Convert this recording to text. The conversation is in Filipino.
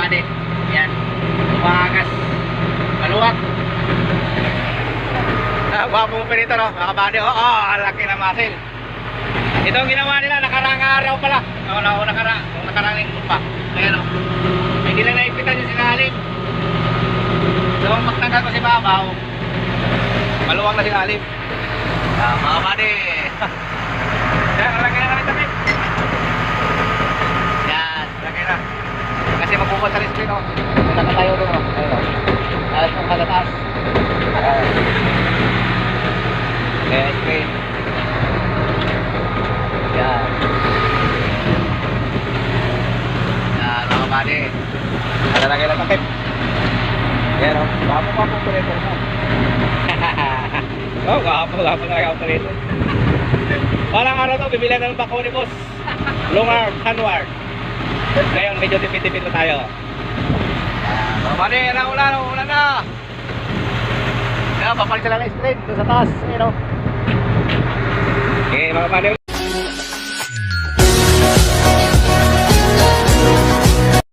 buddy. Yan. Tumagas. Maluwag. Wapong pa rito, no? Mga buddy. Laki na muscle. Ito ang ginawa nila, nakarang araw pala. Nakarang linggo pa. Ayan, no? Hindi lang naipitan yung sinalim. So, magtanggal ko si Babaw. Maluwag na sinalim. Mga buddy. Yan, nalagay na namin tapit. Yan, nalagay na. Kasi magbubuhat sa screen, no? Punta tayo doon, no? Ayun, no? At kung kalataas. Ayan, screen. Yan. Yan, mga buddy. Nalagay na tapit. Yan, no? Wapong operator mo. Wapong operator. Walang araw to, bibili na ng bako ni boss. Long arm, handward. Ngayon, medyo tipid-tipid na tayo. Mga buddy, yan ang ulan na. Yan, papalit sila ng screen doon sa taas. Okay, mga buddy.